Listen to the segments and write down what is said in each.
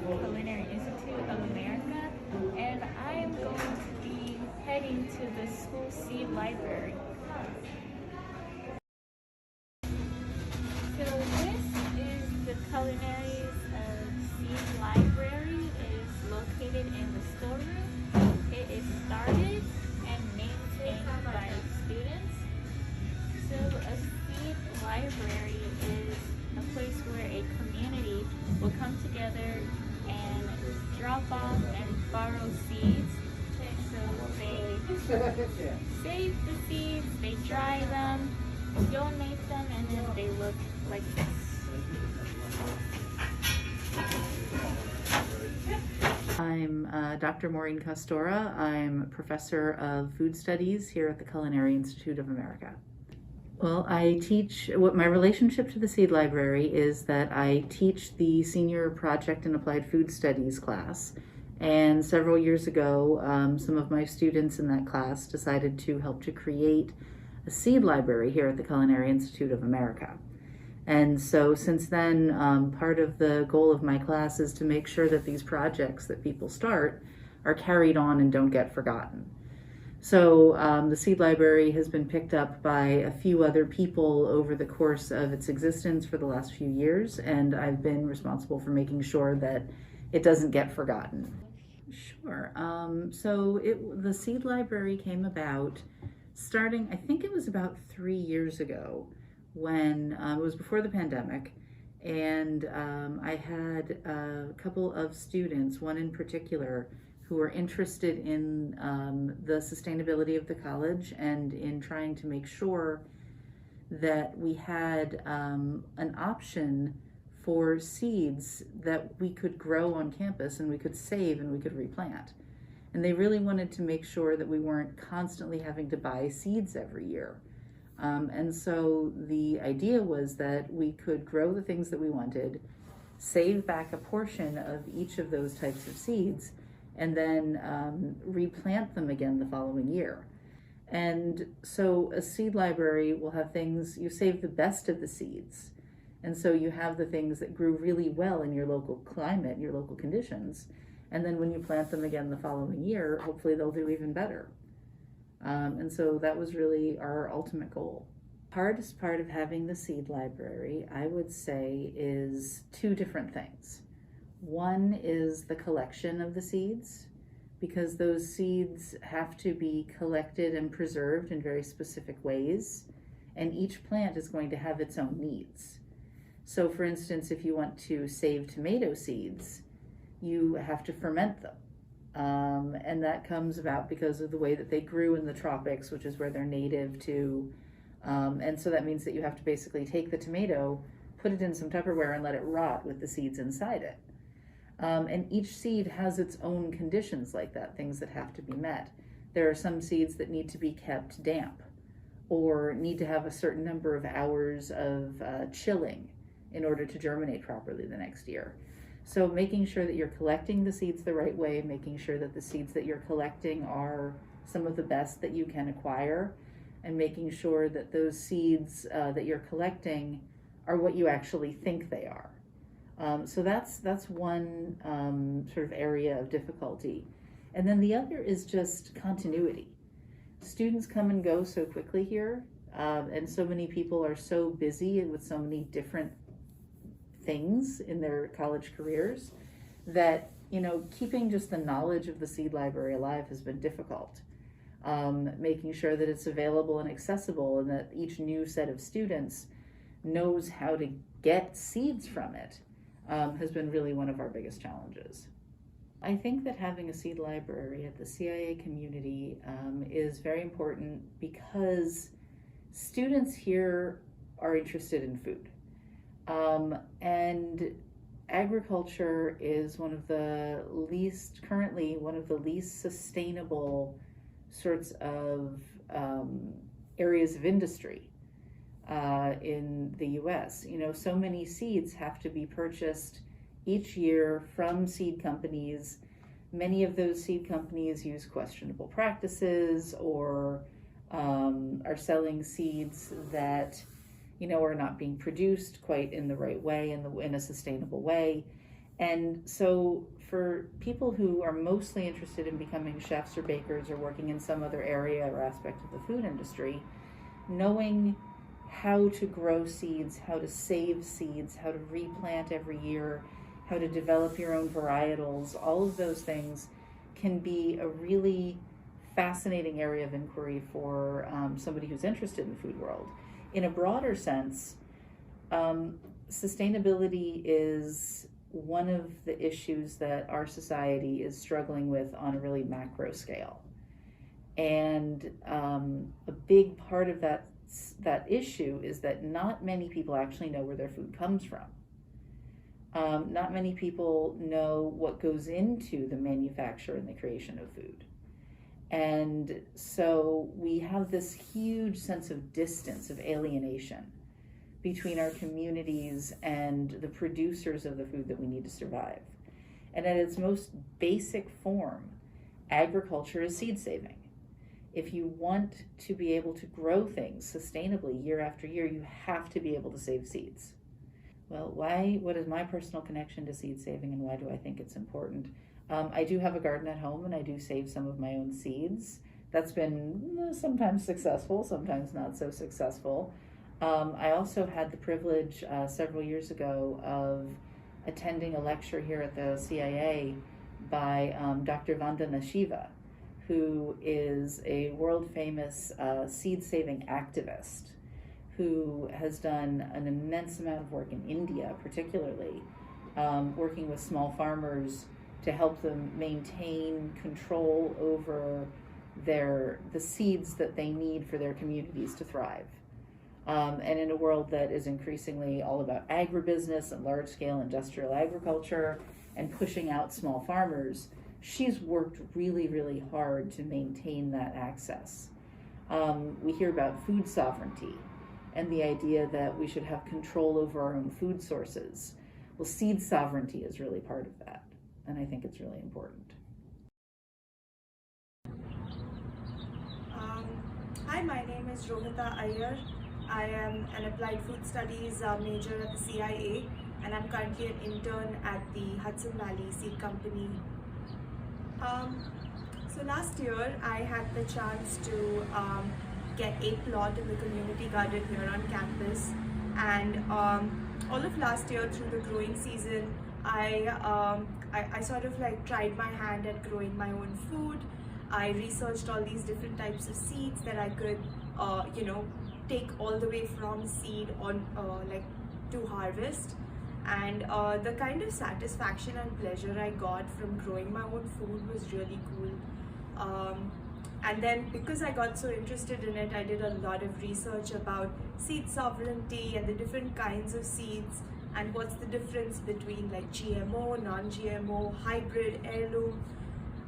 Culinary Institute of America, and I am going to be heading to the school seed library. So this is the Culinary Seed Library. It is located in the storeroom. It is started and maintained by students. So a seed library is a place where a community will come together and drop off and borrow seeds. So they save the seeds, they dry them, donate them, and then they look like this. I'm Dr. Maureen Kostora. I'm professor of food studies here at the Culinary Institute of America. Well, my relationship to the Seed Library is that I teach the senior project in applied food studies class. And several years ago, some of my students in that class decided to help to create a seed library here at the Culinary Institute of America. And so since then, part of the goal of my class is to make sure that these projects that people start are carried on and don't get forgotten. So the Seed Library has been picked up by a few other people over the course of its existence for the last few years, and I've been responsible for making sure that it doesn't get forgotten. Sure. The Seed Library came about starting, I think it was about 3 years ago, when it was before the pandemic, and I had a couple of students, one in particular, who were interested in the sustainability of the college and in trying to make sure that we had an option for seeds that we could grow on campus and we could save and we could replant. And they really wanted to make sure that we weren't constantly having to buy seeds every year. And so the idea was that we could grow the things that we wanted, save back a portion of each of those types of seeds, and then replant them again the following year. And so a seed library will have things, you save the best of the seeds. And so you have the things that grew really well in your local climate, your local conditions. And then when you plant them again the following year, hopefully they'll do even better. And so that was really our ultimate goal. Hardest part of having the seed library, I would say, is two different things. One is the collection of the seeds, because those seeds have to be collected and preserved in very specific ways, and each plant is going to have its own needs. So for instance, if you want to save tomato seeds, you have to ferment them. And that comes about because of the way that they grew in the tropics, which is where they're native to. And so that means that you have to basically take the tomato, put it in some Tupperware, and let it rot with the seeds inside it. And each seed has its own conditions like that, things that have to be met. There are some seeds that need to be kept damp or need to have a certain number of hours of chilling in order to germinate properly the next year. So making sure that you're collecting the seeds the right way, making sure that the seeds that you're collecting are some of the best that you can acquire, and making sure that those seeds that you're collecting are what you actually think they are. So that's one sort of area of difficulty. And then the other is just continuity. Students come and go so quickly here, and so many people are so busy with so many different things in their college careers that, keeping just the knowledge of the seed library alive has been difficult. Making sure that it's available and accessible and that each new set of students knows how to get seeds from it has been really one of our biggest challenges. I think that having a seed library at the CIA community is very important because students here are interested in food. And agriculture is currently one of the least sustainable sorts of areas of industry in the US. So many seeds have to be purchased each year from seed companies. Many of those seed companies use questionable practices or are selling seeds that are not being produced quite in the right way, in a sustainable way. And so for people who are mostly interested in becoming chefs or bakers or working in some other area or aspect of the food industry, knowing how to grow seeds, how to save seeds, how to replant every year, how to develop your own varietals, all of those things can be a really fascinating area of inquiry for somebody who's interested in the food world. In a broader sense, sustainability is one of the issues that our society is struggling with on a really macro scale. And a big part of that issue is that not many people actually know where their food comes from. Not many people know what goes into the manufacture and the creation of food. And so we have this huge sense of distance, of alienation between our communities and the producers of the food that we need to survive. And at its most basic form, agriculture is seed saving. If you want to be able to grow things sustainably year after year, you have to be able to save seeds. Well, what is my personal connection to seed saving, and why do I think it's important? I do have a garden at home, and I do save some of my own seeds. That's been sometimes successful, sometimes not so successful. I also had the privilege several years ago of attending a lecture here at the CIA by Dr. Vandana Shiva, who is a world-famous seed-saving activist who has done an immense amount of work in India, particularly, working with small farmers to help them maintain control over the seeds that they need for their communities to thrive. And in a world that is increasingly all about agribusiness and large-scale industrial agriculture and pushing out small farmers, she's worked really, really hard to maintain that access. We hear about food sovereignty and the idea that we should have control over our own food sources. Well, seed sovereignty is really part of that, and I think it's really important. Hi, my name is Rohita Iyer. I am an applied food studies major at the CIA, and I'm currently an intern at the Hudson Valley Seed Company. So last year I had the chance to get a plot in the community garden here on campus, and all of last year through the growing season I sort of like tried my hand at growing my own food. I researched all these different types of seeds that I could take all the way from seed on to harvest, and the kind of satisfaction and pleasure I got from growing my own food was really cool. And then because I got so interested in it, I did a lot of research about seed sovereignty and the different kinds of seeds and what's the difference between like GMO, non-GMO, hybrid, heirloom.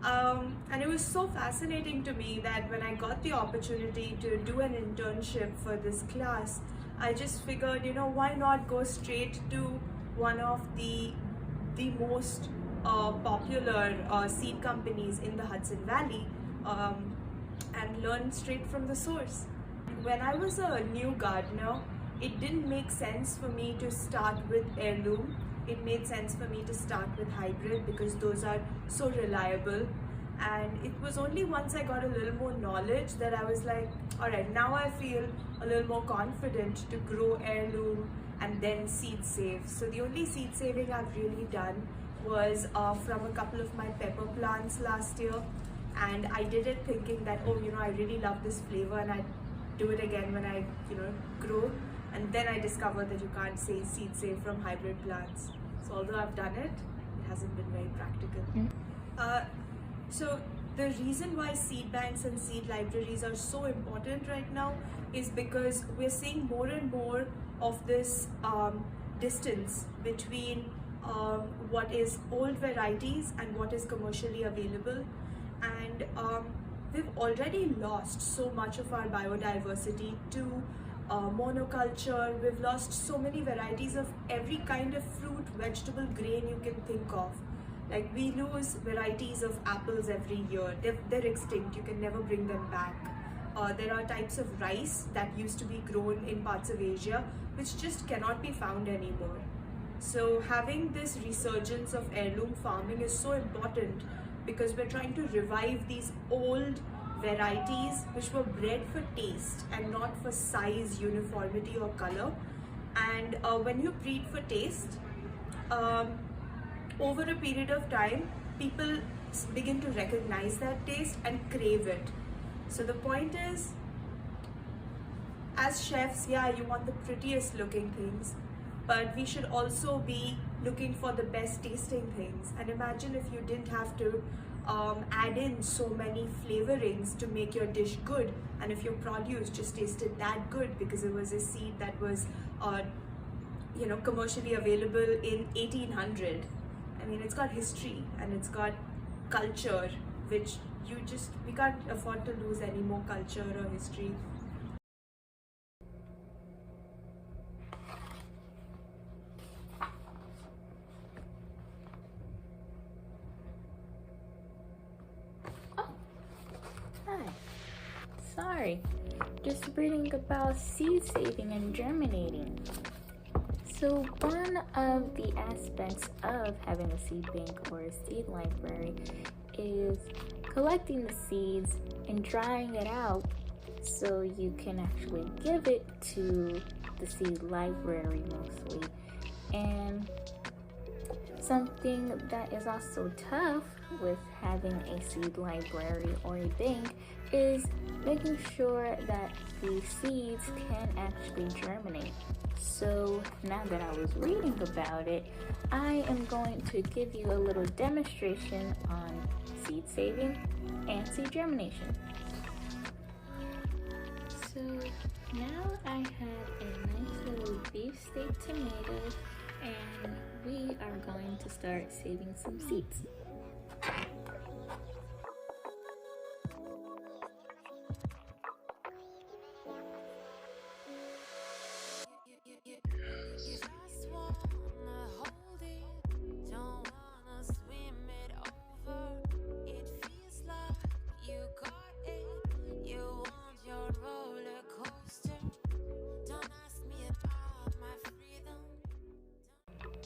And it was so fascinating to me that when I got the opportunity to do an internship for this class, I just figured, why not go straight to one of the most popular seed companies in the Hudson Valley and learn straight from the source. When I was a new gardener, it didn't make sense for me to start with heirloom. It made sense for me to start with hybrid because those are so reliable. And it was only once I got a little more knowledge that I was like, all right, now I feel a little more confident to grow heirloom and then seed save. So the only seed saving I've really done was from a couple of my pepper plants last year. And I did it thinking that, I really love this flavor and I'd do it again when I, grow. And then I discovered that you can't say seed save from hybrid plants. So although I've done it, it hasn't been very practical. So the reason why seed banks and seed libraries are so important right now is because we're seeing more and more of this distance between what is old varieties and what is commercially available. And we've already lost so much of our biodiversity to monoculture. We've lost so many varieties of every kind of fruit, vegetable, grain you can think of. Like we lose varieties of apples every year. They're extinct, you can never bring them back. There are types of rice that used to be grown in parts of Asia which just cannot be found anymore. So having this resurgence of heirloom farming is so important because we're trying to revive these old varieties which were bred for taste and not for size, uniformity or color. And when you breed for taste, over a period of time, people begin to recognize that taste and crave it. So the point is, as chefs, yeah, you want the prettiest looking things, but we should also be looking for the best tasting things. And imagine if you didn't have to add in so many flavorings to make your dish good, and if your produce just tasted that good because it was a seed that was commercially available in 1800. I mean, it's got history and it's got culture, which we can't afford to lose any more culture or history. Hi. Sorry. Just reading about seed saving and germinating. So one of the aspects of having a seed bank or a seed library is collecting the seeds and drying it out so you can actually give it to the seed library mostly. And something that is also tough with having a seed library or a bank is making sure that the seeds can actually germinate. So now that I was reading about it, I am going to give you a little demonstration on seed saving and seed germination. So now I have a nice little beefsteak tomato, and we are going to start saving some seeds.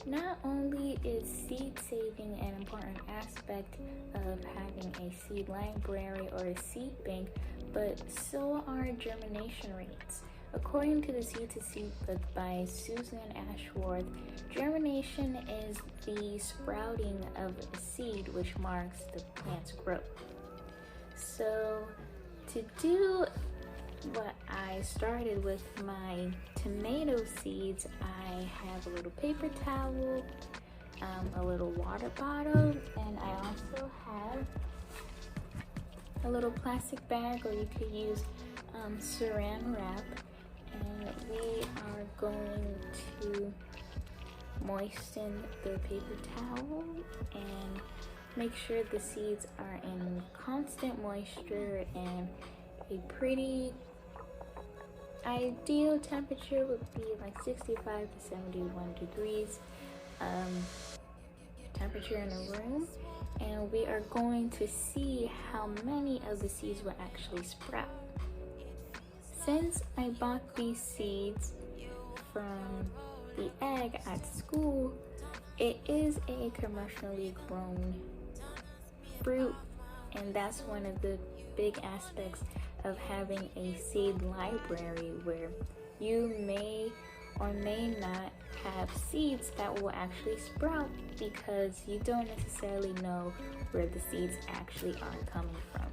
Not only is seed saving an important aspect of having a seed library or a seed bank, but so are germination rates. According to the Seed to Seed book by Susan Ashworth, germination is the sprouting of a seed which marks the plant's growth. So to do what I started with my tomato seeds, I have a little paper towel, a little water bottle, and I also have a little plastic bag, or you could use saran wrap, and we are going to moisten the paper towel and make sure the seeds are in constant moisture, and a pretty ideal temperature would be like 65 to 71 degrees temperature in a room. And we are going to see how many of the seeds will actually sprout. Since I bought these seeds from the egg at school, it is a commercially grown fruit, and that's one of the big aspects of having a seed library, where you may or may not have seeds that will actually sprout because you don't necessarily know where the seeds actually are coming from.